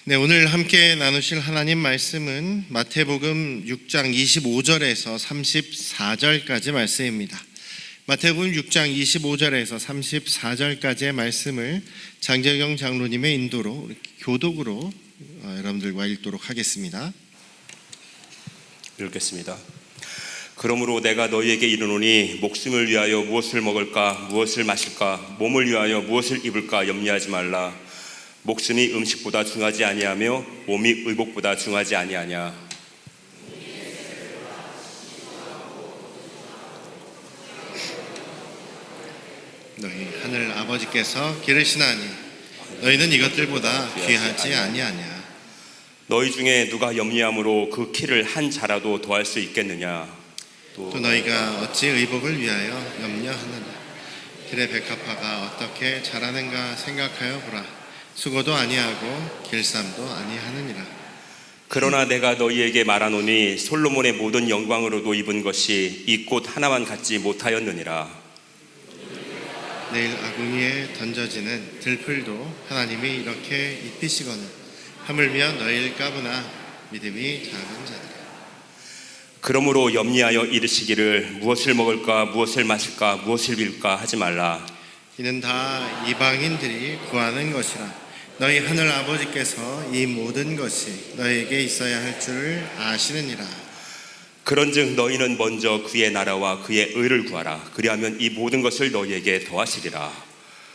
네, 오늘 함께 나누실 하나님 말씀은 마태복음 6장 25절에서 34절까지 말씀입니다. 마태복음 6장 25절에서 34절까지의 말씀을 장재경 장로님의 인도로 교독으로 여러분들과 읽도록 하겠습니다. 읽겠습니다. 그러므로 내가 너희에게 이르노니 목숨을 위하여 무엇을 먹을까 무엇을 마실까 몸을 위하여 무엇을 입을까 염려하지 말라. 목숨이 음식보다 중하지 아니하며 몸이 의복보다 중하지 아니하냐. 너희 하늘 아버지께서 기르시나니 너희는 이것들보다 귀하지 아니하냐. 너희 중에 누가 염려함으로 그 키를 한 자라도 더할 수 있겠느냐. 또 너희가 어찌 의복을 위하여 염려하느냐. 길의 백합화가 어떻게 자라는가 생각하여 보라. 수고도 아니하고 길쌈도 아니하느니라. 그러나 내가 너희에게 말하노니 솔로몬의 모든 영광으로도 입은 것이 이 꽃 하나만 갖지 못하였느니라. 내일 아궁이에 던져지는 들풀도 하나님이 이렇게 입히시거늘 하물며 너희를 까부나 믿음이 작은 자들아. 그러므로 염려하여 이르시기를 무엇을 먹을까 무엇을 마실까 무엇을 입을까 하지 말라. 이는 다 이방인들이 구하는 것이라. 너희 하늘 아버지께서 이 모든 것이 너희에게 있어야 할 줄을 아시느니라. 그런즉 너희는 먼저 그의 나라와 그의 의를 구하라. 그리하면 이 모든 것을 너희에게 더하시리라.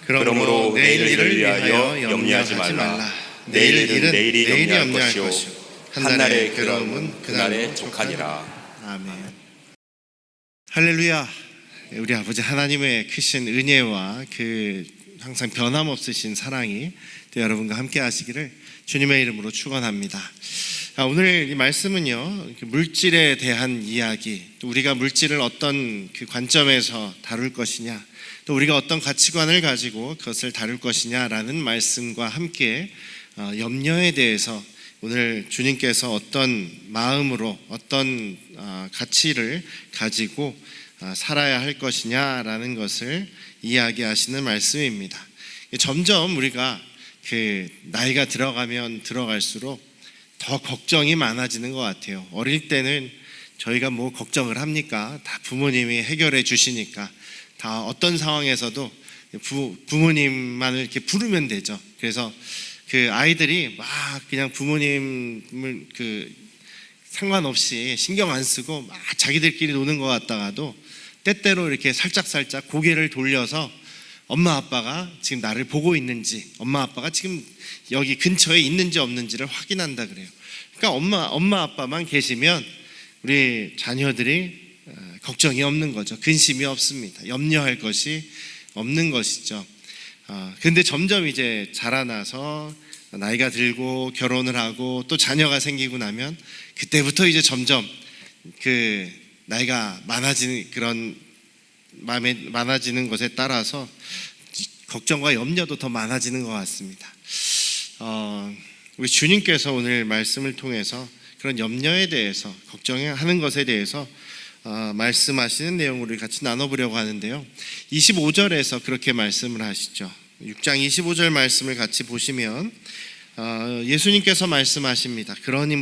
그러므로 내일 일을 위하여 염려하지 말라. 내일 일은 내일이 염려할 것이요 한날의 괴로움은 그날에 족하니라. 아멘. 할렐루야. 우리 아버지 하나님의 크신 은혜와 그 항상 변함없으신 사랑이 또 여러분과 함께 하시기를 주님의 이름으로 축원합니다. 오늘 이 말씀은요, 물질에 대한 이야기, 또 우리가 물질을 어떤 그 관점에서 다룰 것이냐, 또 우리가 어떤 가치관을 가지고 그것을 다룰 것이냐라는 말씀과 함께 염려에 대해서 오늘 주님께서 어떤 마음으로 어떤 가치를 가지고 살아야 할 것이냐라는 것을 이야기하시는 말씀입니다. 점점 우리가 그 나이가 들어가면 들어갈수록 더 걱정이 많아지는 것 같아요. 어릴 때는 저희가 뭐 걱정을 합니까? 다 부모님이 해결해 주시니까 다 어떤 상황에서도 부모님만을 이렇게 부르면 되죠. 그래서 그 아이들이 막 그냥 부모님을 그 상관없이 신경 안 쓰고 막 자기들끼리 노는 것 같다가도 때때로 이렇게 살짝살짝 고개를 돌려서 엄마 아빠가 지금 나를 보고 있는지, 엄마 아빠가 지금 여기 근처에 있는지 없는지를 확인한다 그래요. 그러니까 엄마 아빠만 계시면 우리 자녀들이 걱정이 없는 거죠. 근심이 없습니다. 염려할 것이 없는 것이죠. 근데 점점 이제 자라나서 나이가 들고 결혼을 하고 또 자녀가 생기고 나면 그때부터 이제 점점 그 나이가 많아지는 그런 마음에 많아지는 것에 따라서 걱정과 염려도 더 많아지는 것 같습니다. 우리 주님께서 오늘 말씀을 통해서 그런 염려에 대해서 걱정하는 것에 대해서 말씀하시는 내용을 같이 나눠보려고 하는데요. 25절에서 그렇게 말씀을 하시죠. 6장 25절 말씀을 같이 보시면 예수님께서 말씀하십니다.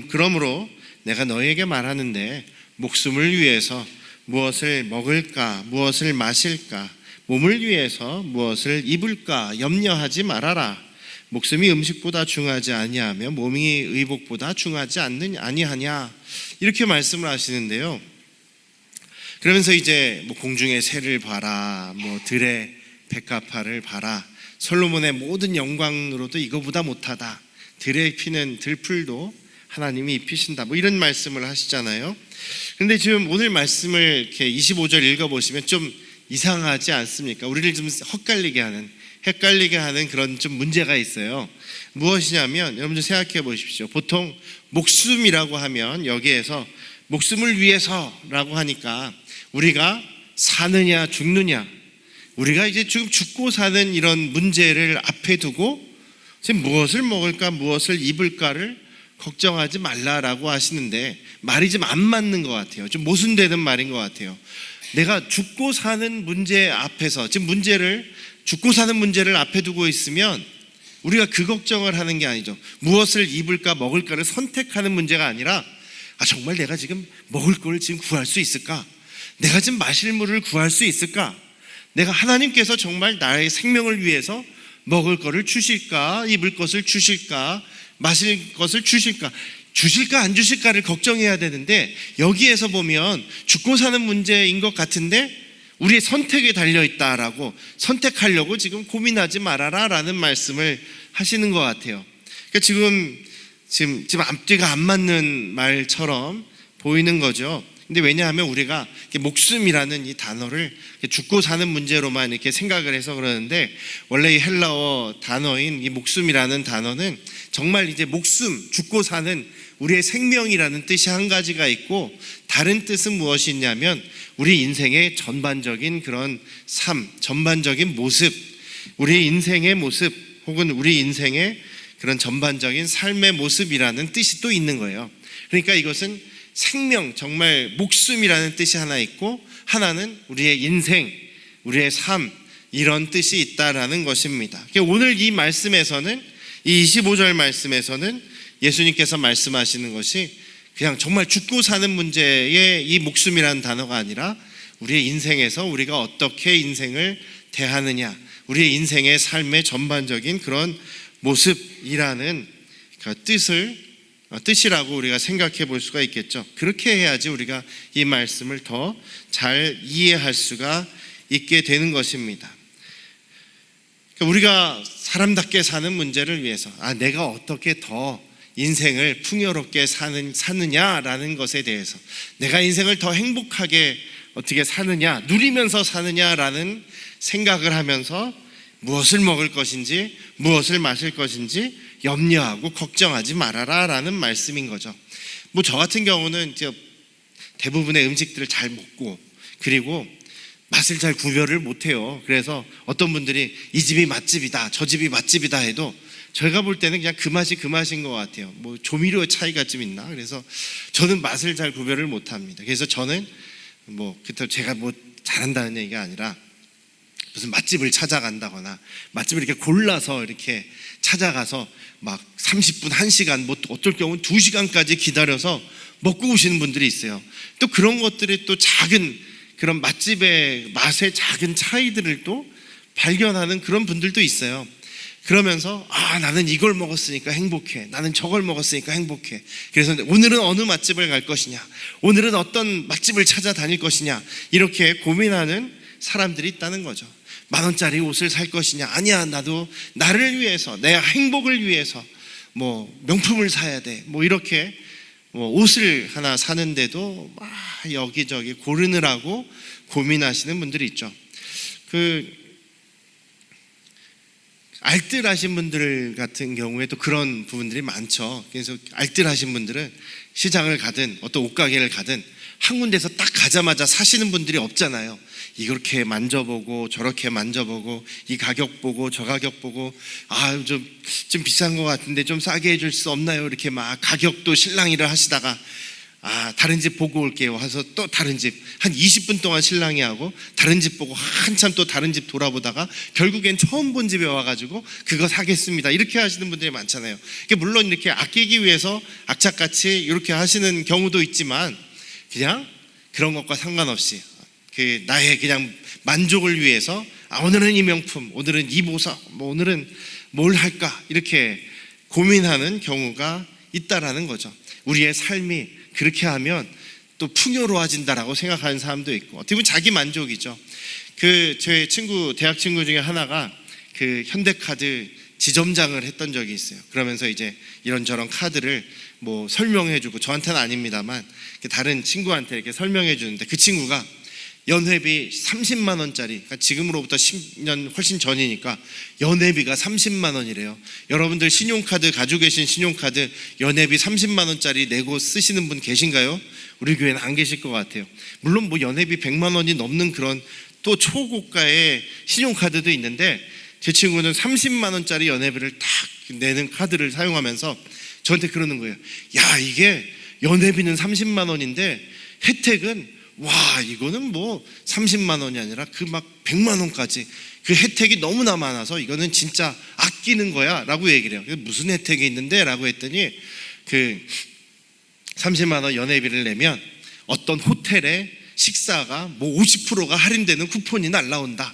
그러므로 내가 너희에게 말하는데 목숨을 위해서 무엇을 먹을까 무엇을 마실까 몸을 위해서 무엇을 입을까 염려하지 말아라. 목숨이 음식보다 중하지 아니하며 몸이 의복보다 중하지 아니하냐. 이렇게 말씀을 하시는데요. 그러면서 이제 뭐 공중의 새를 봐라, 뭐 들의 백합화를 봐라, 솔로몬의 모든 영광으로도 이거보다 못하다. 들에 피는 들풀도 하나님이 입히신다. 뭐 이런 말씀을 하시잖아요. 그런데 지금 오늘 말씀을 이렇게 25절 읽어보시면 좀 이상하지 않습니까? 우리를 좀 헷갈리게 하는 그런 좀 문제가 있어요. 무엇이냐면 여러분들 생각해 보십시오. 보통 목숨이라고 하면 여기에서 목숨을 위해서라고 하니까 우리가 사느냐 죽느냐, 우리가 이제 지금 죽고 사는 이런 문제를 앞에 두고 지금 무엇을 먹을까 무엇을 입을까를 걱정하지 말라라고 하시는데 말이 좀 안 맞는 것 같아요. 좀 모순되는 말인 것 같아요. 내가 죽고 사는 문제 앞에서 지금 죽고 사는 문제를 앞에 두고 있으면 우리가 그 걱정을 하는 게 아니죠. 무엇을 입을까 먹을까를 선택하는 문제가 아니라 정말 내가 지금 먹을 걸 지금 구할 수 있을까? 내가 지금 마실 물을 구할 수 있을까? 내가 하나님께서 정말 나의 생명을 위해서 먹을 것을 주실까? 입을 것을 주실까? 마실 것을 주실까? 주실까 안 주실까를 걱정해야 되는데, 여기에서 보면 죽고 사는 문제인 것 같은데 우리의 선택에 달려있다라고, 선택하려고 지금 고민하지 말아라 라는 말씀을 하시는 것 같아요. 그러니까 지금 앞뒤가 안 맞는 말처럼 보이는 거죠. 근데 왜냐하면 우리가 목숨이라는 이 단어를 죽고 사는 문제로만 이렇게 생각을 해서 그러는데, 원래 이 헬라어 단어인 이 목숨이라는 단어는 정말 이제 목숨, 죽고 사는 우리의 생명이라는 뜻이 한 가지가 있고, 다른 뜻은 무엇이 있냐면 우리 인생의 전반적인 그런 삶, 전반적인 모습, 우리 인생의 모습, 혹은 우리 인생의 그런 전반적인 삶의 모습이라는 뜻이 또 있는 거예요. 그러니까 이것은 생명, 정말 목숨이라는 뜻이 하나 있고, 하나는 우리의 인생, 우리의 삶, 이런 뜻이 있다라는 것입니다. 오늘 이 말씀에서는, 이 25절 말씀에서는 예수님께서 말씀하시는 것이 그냥 정말 죽고 사는 문제의 이 목숨이라는 단어가 아니라 우리의 인생에서 우리가 어떻게 인생을 대하느냐, 우리의 인생의 삶의 전반적인 그런 모습이라는 그 뜻이라고 우리가 생각해 볼 수가 있겠죠. 그렇게 해야지 우리가 이 말씀을 더 잘 이해할 수가 있게 되는 것입니다. 우리가 사람답게 사는 문제를 위해서 내가 어떻게 더 인생을 풍요롭게 사느냐라는 것에 대해서, 내가 인생을 더 행복하게 어떻게 사느냐, 누리면서 사느냐라는 생각을 하면서 무엇을 먹을 것인지 무엇을 마실 것인지 염려하고 걱정하지 말아라 라는 말씀인 거죠. 저 같은 경우는 이제 대부분의 음식들을 잘 먹고, 그리고 맛을 잘 구별을 못해요. 그래서 어떤 분들이 이 집이 맛집이다, 저 집이 맛집이다 해도 제가 볼 때는 그냥 그 맛이 그 맛인 것 같아요. 조미료 차이가 좀 있나? 그래서 저는 맛을 잘 구별을 못합니다. 그래서 저는 제가 잘한다는 얘기가 아니라 무슨 맛집을 찾아간다거나 맛집을 이렇게 골라서 이렇게 찾아가서 막 30분, 1시간, 어떨 경우는 2시간까지 기다려서 먹고 오시는 분들이 있어요. 또 그런 것들이 또 작은 그런 맛집의 맛의 작은 차이들을 또 발견하는 그런 분들도 있어요. 그러면서 나는 이걸 먹었으니까 행복해, 나는 저걸 먹었으니까 행복해, 그래서 오늘은 어느 맛집을 갈 것이냐, 오늘은 어떤 맛집을 찾아다닐 것이냐, 이렇게 고민하는 사람들이 있다는 거죠. 10,000원짜리 옷을 살 것이냐, 아니야, 나도 나를 위해서, 내 행복을 위해서 명품을 사야 돼, 이렇게 옷을 하나 사는데도 여기저기 고르느라고 고민하시는 분들이 있죠. 알뜰하신 분들 같은 경우에 또 그런 부분들이 많죠. 그래서 알뜰하신 분들은 시장을 가든 어떤 옷가게를 가든 한 군데서 딱 가자마자 사시는 분들이 없잖아요. 이렇게 만져보고 저렇게 만져보고 이 가격 보고 저 가격 보고 좀 비싼 것 같은데 좀 싸게 해줄 수 없나요? 이렇게 막 가격도 실랑이를 하시다가 다른 집 보고 올게요 해서 또 다른 집 한 20분 동안 실랑이 하고 다른 집 보고 한참 또 다른 집 돌아보다가 결국엔 처음 본 집에 와가지고 그거 사겠습니다 이렇게 하시는 분들이 많잖아요. 물론 이렇게 아끼기 위해서 악착같이 이렇게 하시는 경우도 있지만, 그냥 그런 것과 상관없이 나의 그냥 만족을 위해서 오늘은 이 명품, 오늘은 이 보석, 오늘은 뭘 할까 이렇게 고민하는 경우가 있다라는 거죠. 우리의 삶이 그렇게 하면 또 풍요로워진다라고 생각하는 사람도 있고, 어떻게 보면 자기 만족이죠. 제 대학 친구 중에 하나가 현대카드 지점장을 했던 적이 있어요. 그러면서 이제 이런저런 카드를 설명해주고, 저한테는 아닙니다만 다른 친구한테 이렇게 설명해주는데, 그 친구가 연회비 30만 원짜리, 그러니까 지금으로부터 10년 훨씬 전이니까 연회비가 30만 원이래요. 여러분들 신용카드 가지고 계신 신용카드 연회비 30만 원짜리 내고 쓰시는 분 계신가요? 우리 교회는 안 계실 것 같아요. 물론 연회비 100만 원이 넘는 그런 또 초고가의 신용카드도 있는데, 제 친구는 30만 원짜리 연회비를 딱 내는 카드를 사용하면서 저한테 그러는 거예요. 야, 이게 연회비는 30만 원인데 혜택은 이거는 30만 원이 아니라 100만 원까지 그 혜택이 너무나 많아서 이거는 진짜 아끼는 거야 라고 얘기를 해요. 무슨 혜택이 있는데? 라고 했더니 30만 원 연회비를 내면 어떤 호텔에 식사가 뭐 50%가 할인되는 쿠폰이 날라온다.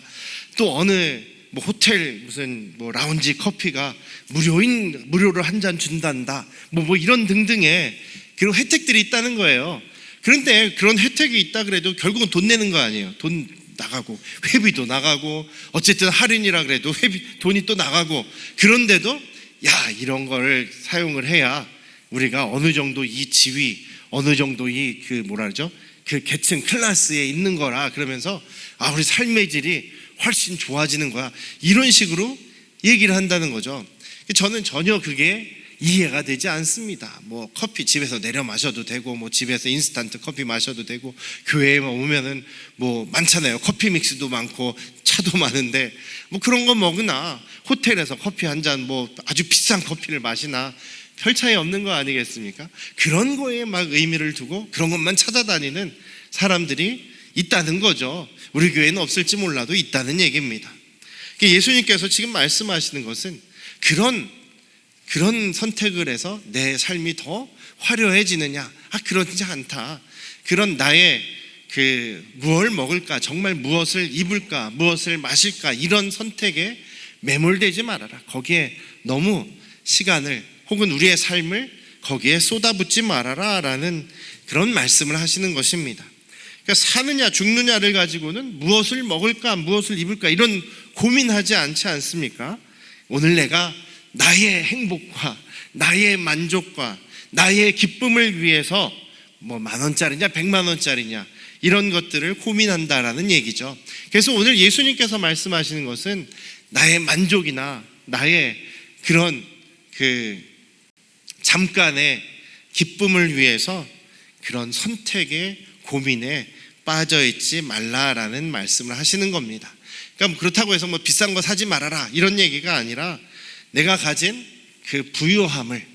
또 어느 뭐 호텔 무슨 뭐 라운지 커피가 무료로 한 잔 준단다. 뭐 이런 등등의 그런 혜택들이 있다는 거예요. 그런데 그런 혜택이 있다 그래도 결국은 돈 내는 거 아니에요. 돈 나가고 회비도 나가고 어쨌든 할인이라 그래도 돈이 또 나가고, 그런데도 야, 이런 거를 사용을 해야 우리가 어느 정도 이 지위, 어느 정도 이 그 계층 클래스에 있는 거라, 그러면서 우리 삶의 질이 훨씬 좋아지는 거야, 이런 식으로 얘기를 한다는 거죠. 저는 전혀 그게 이해가 되지 않습니다. 뭐 커피 집에서 내려 마셔도 되고, 뭐 집에서 인스턴트 커피 마셔도 되고, 교회에만 오면은 뭐 많잖아요. 커피 믹스도 많고 차도 많은데 뭐 그런 거 먹으나 호텔에서 커피 한 잔 뭐 아주 비싼 커피를 마시나 별 차이 없는 거 아니겠습니까? 그런 거에 막 의미를 두고 그런 것만 찾아다니는 사람들이 있다는 거죠. 우리 교회는 없을지 몰라도 있다는 얘기입니다. 예수님께서 지금 말씀하시는 것은 그런 선택을 해서 내 삶이 더 화려해지느냐? 그렇지 않다. 그런 나의 무엇을 먹을까, 정말 무엇을 입을까, 무엇을 마실까, 이런 선택에 매몰되지 말아라. 거기에 너무 시간을 혹은 우리의 삶을 거기에 쏟아붓지 말아라 라는 그런 말씀을 하시는 것입니다. 그러니까 사느냐 죽느냐를 가지고는 무엇을 먹을까, 무엇을 입을까 이런 고민하지 않지 않습니까? 오늘 내가 나의 행복과 나의 만족과 나의 기쁨을 위해서 뭐 10,000원짜리냐 100만 원짜리냐 이런 것들을 고민한다라는 얘기죠. 그래서 오늘 예수님께서 말씀하시는 것은 나의 만족이나 나의 그런 잠깐의 기쁨을 위해서 그런 선택의 고민에 빠져있지 말라라는 말씀을 하시는 겁니다. 그러니까 그렇다고 해서 뭐 비싼 거 사지 말아라 이런 얘기가 아니라, 내가 가진 그 부유함을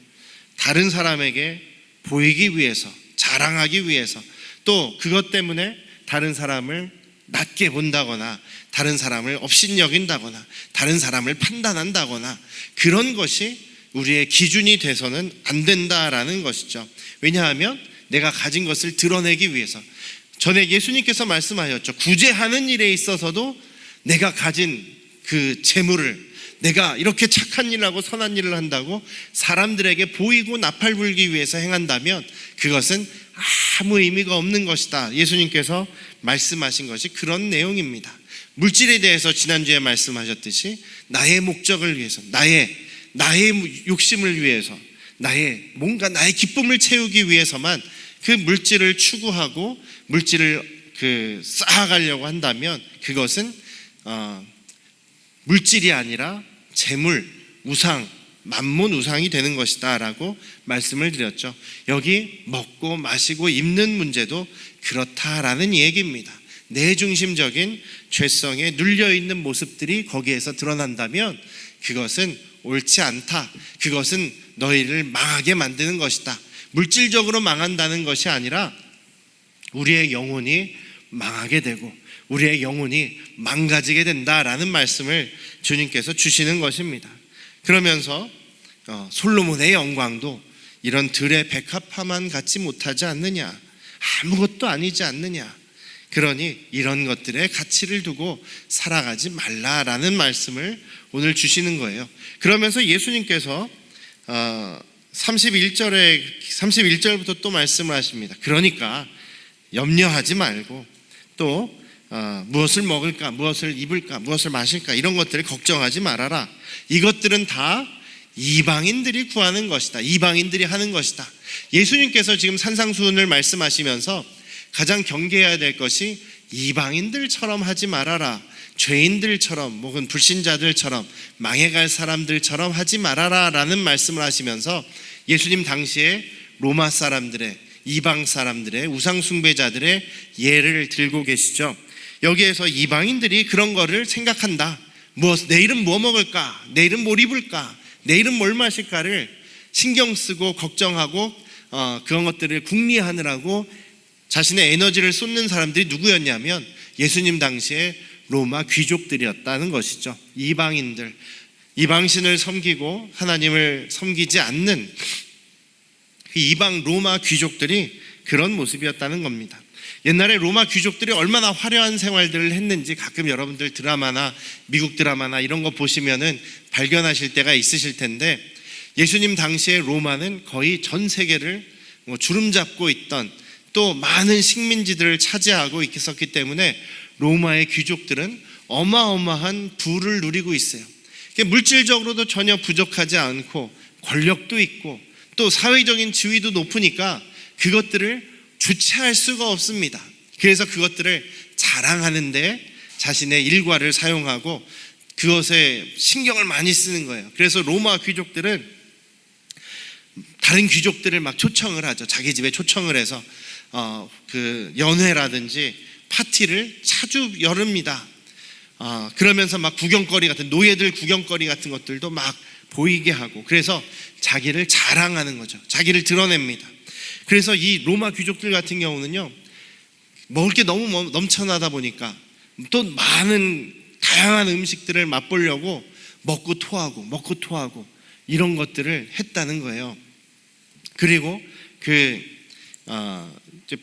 다른 사람에게 보이기 위해서, 자랑하기 위해서, 또 그것 때문에 다른 사람을 낮게 본다거나 다른 사람을 업신여긴다거나 다른 사람을 판단한다거나 그런 것이 우리의 기준이 돼서는 안 된다라는 것이죠. 왜냐하면 내가 가진 것을 드러내기 위해서, 전에 예수님께서 말씀하셨죠. 구제하는 일에 있어서도 내가 가진 그 재물을 내가 이렇게 착한 일을 하고 선한 일을 한다고 사람들에게 보이고 나팔 불기 위해서 행한다면 그것은 아무 의미가 없는 것이다. 예수님께서 말씀하신 것이 그런 내용입니다. 물질에 대해서 지난주에 말씀하셨듯이 나의 목적을 위해서, 나의 욕심을 위해서, 나의 기쁨을 채우기 위해서만 그 물질을 추구하고 물질을 쌓아가려고 한다면 그것은 물질이 아니라 재물, 우상, 만몬 우상이 되는 것이다 라고 말씀을 드렸죠. 여기 먹고 마시고 입는 문제도 그렇다라는 얘기입니다. 내 중심적인 죄성에 눌려있는 모습들이 거기에서 드러난다면 그것은 옳지 않다. 그것은 너희를 망하게 만드는 것이다. 물질적으로 망한다는 것이 아니라 우리의 영혼이 망하게 되고 우리의 영혼이 망가지게 된다라는 말씀을 주님께서 주시는 것입니다. 그러면서 솔로몬의 영광도 이런 들의 백합화만 갖지 못하지 않느냐, 아무것도 아니지 않느냐, 그러니 이런 것들에 가치를 두고 살아가지 말라라는 말씀을 오늘 주시는 거예요. 그러면서 예수님께서 31절부터 또 말씀을 하십니다. 그러니까 염려하지 말고 또 무엇을 먹을까, 무엇을 입을까, 무엇을 마실까 이런 것들을 걱정하지 말아라. 이것들은 다 이방인들이 구하는 것이다. 이방인들이 하는 것이다. 예수님께서 지금 산상수훈을 말씀하시면서 가장 경계해야 될 것이 이방인들처럼 하지 말아라. 죄인들처럼 혹은 불신자들처럼 망해갈 사람들처럼 하지 말아라 라는 말씀을 하시면서 예수님 당시에 로마 사람들의, 이방 사람들의, 우상숭배자들의 예를 들고 계시죠. 여기에서 이방인들이 그런 거를 생각한다. 내일은 뭐 먹을까? 내일은 뭘 입을까? 내일은 뭘 마실까를 신경 쓰고 걱정하고 그런 것들을 궁리하느라고 자신의 에너지를 쏟는 사람들이 누구였냐면 예수님 당시에 로마 귀족들이었다는 것이죠. 이방인들, 이방신을 섬기고 하나님을 섬기지 않는 그 이방 로마 귀족들이 그런 모습이었다는 겁니다. 옛날에 로마 귀족들이 얼마나 화려한 생활들을 했는지 가끔 여러분들 드라마나 미국 드라마나 이런 거 보시면은 발견하실 때가 있으실 텐데, 예수님 당시에 로마는 거의 전 세계를 주름잡고 있던, 또 많은 식민지들을 차지하고 있었기 때문에 로마의 귀족들은 어마어마한 부를 누리고 있어요. 물질적으로도 전혀 부족하지 않고 권력도 있고 또 사회적인 지위도 높으니까 그것들을 주체할 수가 없습니다. 그래서 그것들을 자랑하는데 자신의 일과를 사용하고 그것에 신경을 많이 쓰는 거예요. 그래서 로마 귀족들은 다른 귀족들을 막 초청을 하죠. 자기 집에 초청을 해서 그 연회라든지 파티를 자주 열읍니다. 그러면서 막 구경거리 같은, 노예들 구경거리 같은 것들도 막 보이게 하고, 그래서 자기를 자랑하는 거죠. 자기를 드러냅니다. 그래서 이 로마 귀족들 같은 경우는요, 먹을 게 너무 넘쳐나다 보니까 또 많은 다양한 음식들을 맛보려고 먹고 토하고 이런 것들을 했다는 거예요. 그리고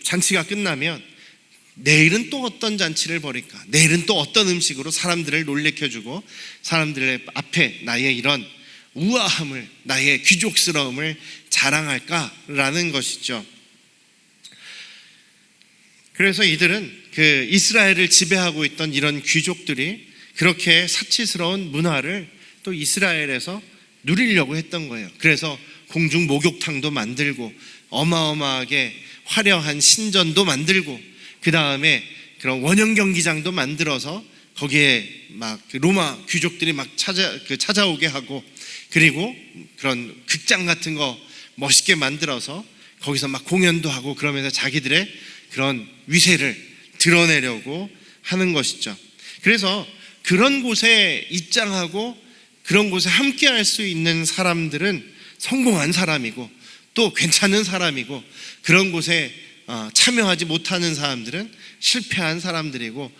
잔치가 끝나면 내일은 또 어떤 잔치를 벌일까, 내일은 또 어떤 음식으로 사람들을 놀래켜주고 사람들의 앞에 나의 이런 우아함을, 나의 귀족스러움을 자랑할까라는 것이죠. 그래서 이들은 그 이스라엘을 지배하고 있던 이런 귀족들이 그렇게 사치스러운 문화를 또 이스라엘에서 누리려고 했던 거예요. 그래서 공중 목욕탕도 만들고 어마어마하게 화려한 신전도 만들고 그 다음에 그런 원형 경기장도 만들어서 거기에 막 로마 귀족들이 막 찾아오게 하고, 그리고 그런 극장 같은 거 멋있게 만들어서 거기서 막 공연도 하고 그러면서 자기들의 그런 위세를 드러내려고 하는 것이죠. 그래서 그런 곳에 입장하고 그런 곳에 함께 할 수 있는 사람들은 성공한 사람이고 또 괜찮은 사람이고, 그런 곳에 참여하지 못하는 사람들은 실패한 사람들이고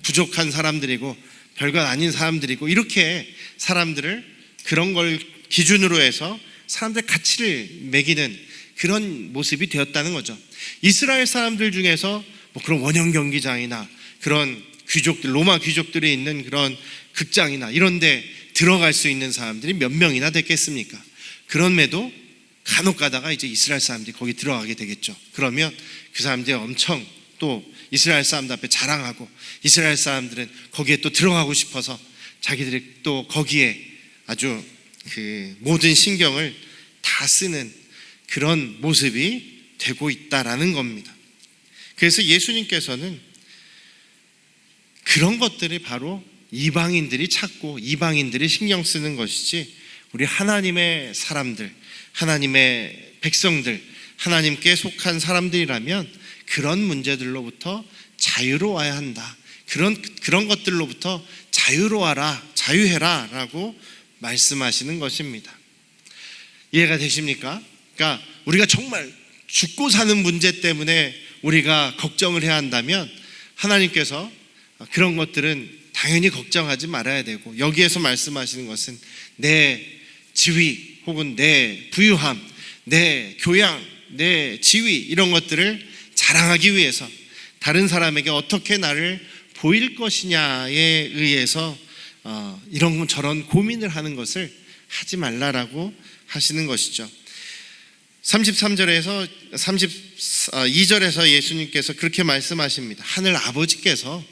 부족한 사람들이고 별것 아닌 사람들이고, 이렇게 사람들을 그런 걸 기준으로 해서 사람들의 가치를 매기는 그런 모습이 되었다는 거죠. 이스라엘 사람들 중에서 그런 원형 경기장이나 그런 귀족들, 로마 귀족들이 있는 그런 극장이나 이런 데 들어갈 수 있는 사람들이 몇 명이나 됐겠습니까? 그럼에도 간혹 가다가 이제 이스라엘 사람들이 거기 들어가게 되겠죠. 그러면 그 사람들이 엄청 또 이스라엘 사람들 앞에 자랑하고, 이스라엘 사람들은 거기에 또 들어가고 싶어서 자기들이 또 거기에 아주 그 모든 신경을 다 쓰는 그런 모습이 되고 있다라는 겁니다. 그래서 예수님께서는 그런 것들이 바로 이방인들이 찾고 이방인들이 신경 쓰는 것이지, 우리 하나님의 사람들, 하나님의 백성들, 하나님께 속한 사람들이라면 그런 문제들로부터 자유로워야 한다. 그런 것들로부터 자유해라 라고 말씀하시는 것입니다. 이해가 되십니까? 그러니까 우리가 정말 죽고 사는 문제 때문에 우리가 걱정을 해야 한다면 하나님께서 그런 것들은 당연히 걱정하지 말아야 되고, 여기에서 말씀하시는 것은 내 지위 혹은 내 부유함, 내 교양, 내 지위, 이런 것들을 자랑하기 위해서 다른 사람에게 어떻게 나를 보일 것이냐에 의해서 이런 저런 고민을 하는 것을 하지 말라라고 하시는 것이죠. 33절에서 32절에서 예수님께서 그렇게 말씀하십니다. 하늘 아버지께서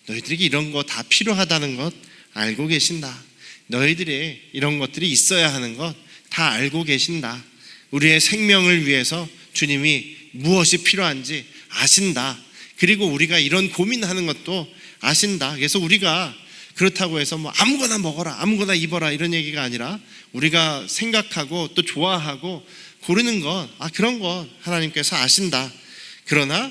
너희들에게 이런 거 다 필요하다는 것 알고 계신다. 너희들이 이런 것들이 있어야 하는 것 다 알고 계신다. 우리의 생명을 위해서 주님이 무엇이 필요한지 아신다. 그리고 우리가 이런 고민하는 것도 아신다. 그래서 우리가 그렇다고 해서 아무거나 먹어라, 아무거나 입어라 이런 얘기가 아니라, 우리가 생각하고 또 좋아하고 고르는 것, 그런 것 하나님께서 아신다. 그러나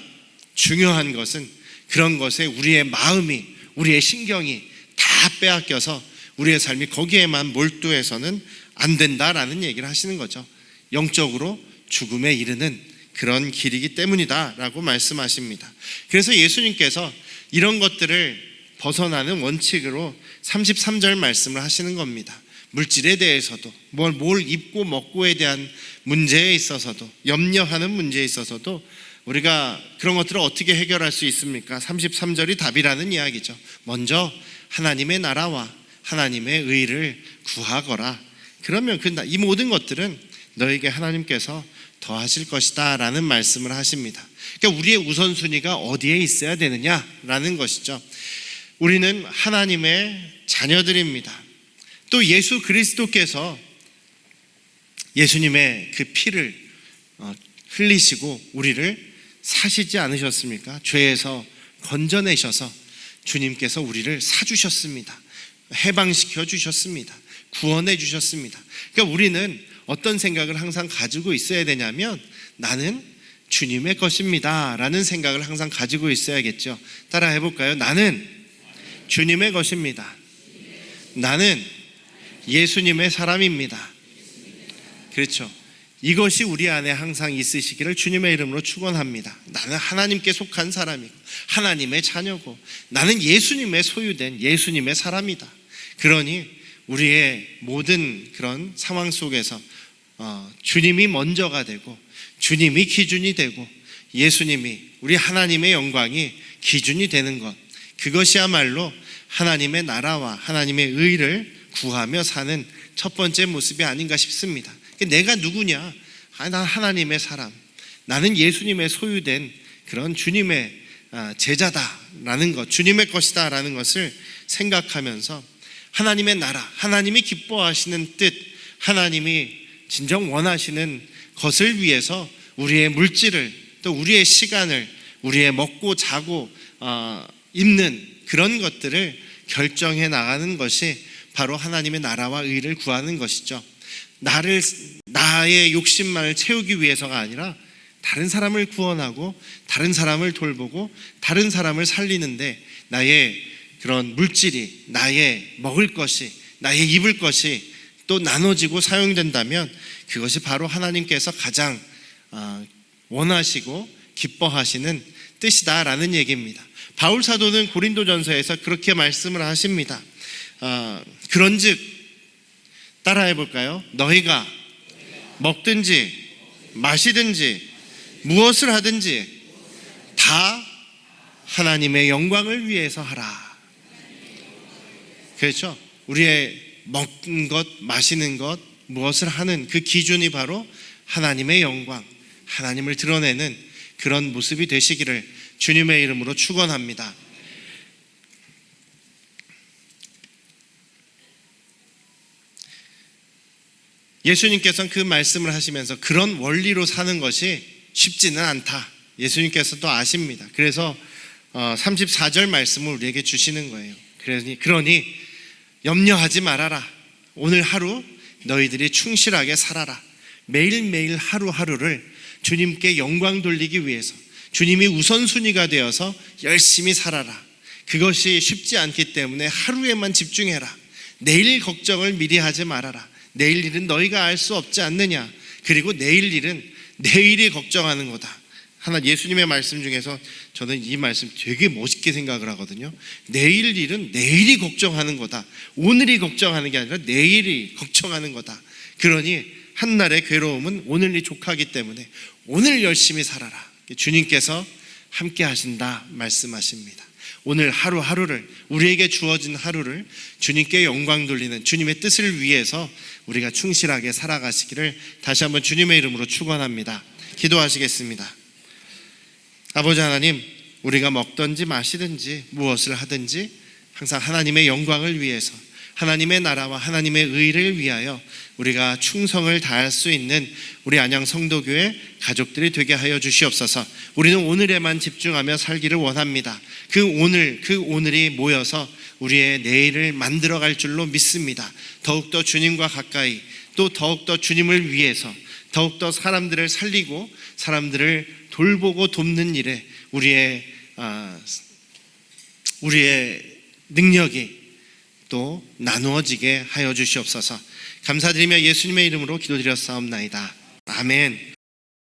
중요한 것은 그런 것에 우리의 마음이, 우리의 신경이 다 빼앗겨서 우리의 삶이 거기에만 몰두해서는 안 된다라는 얘기를 하시는 거죠. 영적으로 죽음에 이르는 그런 길이기 때문이다 라고 말씀하십니다. 그래서 예수님께서 이런 것들을 벗어나는 원칙으로 33절 말씀을 하시는 겁니다. 물질에 대해서도 뭘 입고 먹고에 대한 문제에 있어서도 염려하는 문제에 있어서도 우리가 그런 것들을 어떻게 해결할 수 있습니까? 33절이 답이라는 이야기죠. 먼저 하나님의 나라와 하나님의 의를 구하거라. 그러면 이 모든 것들은 너에게 하나님께서 더하실 것이다 라는 말씀을 하십니다. 그러니까 우리의 우선순위가 어디에 있어야 되느냐라는 것이죠. 우리는 하나님의 자녀들입니다. 또 예수 그리스도께서 예수님의 그 피를 흘리시고 우리를 사시지 않으셨습니까? 죄에서 건져내셔서 주님께서 우리를 사주셨습니다. 해방시켜 주셨습니다. 구원해 주셨습니다. 그러니까 우리는 어떤 생각을 항상 가지고 있어야 되냐면 나는 주님의 것입니다 라는 생각을 항상 가지고 있어야겠죠. 따라 해볼까요? 나는 주님의 것입니다. 나는 예수님의 사람입니다. 그렇죠. 이것이 우리 안에 항상 있으시기를 주님의 이름으로 축원합니다. 나는 하나님께 속한 사람이고 하나님의 자녀고 나는 예수님의 소유된 예수님의 사람이다. 그러니 우리의 모든 그런 상황 속에서 주님이 먼저가 되고 주님이 기준이 되고 예수님이 우리 하나님의 영광이 기준이 되는 것, 그것이야말로 하나님의 나라와 하나님의 의를 구하며 사는 첫 번째 모습이 아닌가 싶습니다. 내가 누구냐? 난 하나님의 사람, 나는 예수님의 소유된 그런 주님의 제자다라는 것, 주님의 것이다 라는 것을 생각하면서 하나님의 나라, 하나님이 기뻐하시는 뜻, 하나님이 진정 원하시는 것을 위해서 우리의 물질을, 또 우리의 시간을, 우리의 먹고 자고 입는 그런 것들을 결정해 나가는 것이 바로 하나님의 나라와 의를 구하는 것이죠. 나의 욕심만을 채우기 위해서가 아니라 다른 사람을 구원하고 다른 사람을 돌보고 다른 사람을 살리는데 나의 그런 물질이, 나의 먹을 것이, 나의 입을 것이 또 나눠지고 사용된다면 그것이 바로 하나님께서 가장 원하시고 기뻐하시는 뜻이다라는 얘기입니다. 바울 사도는 고린도전서에서 그렇게 말씀을 하십니다. 그런즉 따라해 볼까요? 너희가 먹든지 마시든지 무엇을 하든지 다 하나님의 영광을 위해서 하라. 그렇죠? 우리의 먹는 것, 마시는 것, 무엇을 하는 그 기준이 바로 하나님의 영광, 하나님을 드러내는 그런 모습이 되시기를 주님의 이름으로 축원합니다. 예수님께서는 그 말씀을 하시면서 그런 원리로 사는 것이 쉽지는 않다. 예수님께서도 아십니다. 그래서 34절 말씀을 우리에게 주시는 거예요. 그러니 염려하지 말아라. 오늘 하루 너희들이 충실하게 살아라. 매일매일 하루하루를 주님께 영광 돌리기 위해서 주님이 우선순위가 되어서 열심히 살아라. 그것이 쉽지 않기 때문에 하루에만 집중해라. 내일 걱정을 미리 하지 말아라. 내일 일은 너희가 알 수 없지 않느냐. 그리고 내일 일은 내일이 걱정하는 거다. 하나 예수님의 말씀 중에서 저는 이 말씀 되게 멋있게 생각을 하거든요. 내일 일은 내일이 걱정하는 거다. 오늘이 걱정하는 게 아니라 내일이 걱정하는 거다. 그러니 한날의 괴로움은 오늘이 족하기 때문에 오늘 열심히 살아라. 주님께서 함께 하신다 말씀하십니다. 오늘 하루하루를, 우리에게 주어진 하루를 주님께 영광 돌리는 주님의 뜻을 위해서 우리가 충실하게 살아가시기를 다시 한번 주님의 이름으로 축원합니다. 기도하시겠습니다. 아버지 하나님, 우리가 먹든지 마시든지 무엇을 하든지 항상 하나님의 영광을 위해서, 하나님의 나라와 하나님의 의를 위하여 우리가 충성을 다할 수 있는 우리 안양 성도교회 가족들이 되게 하여 주시옵소서. 우리는 오늘에만 집중하며 살기를 원합니다. 그 오늘이 모여서 우리의 내일을 만들어갈 줄로 믿습니다. 더욱더 주님과 가까이, 또 더욱더 주님을 위해서 더욱더 사람들을 살리고 사람들을 돌보고 돕는 일에 우리의 능력이 또 나누어지게 하여 주시옵소서. 감사드리며 예수님의 이름으로 기도드렸사옵나이다. 아멘.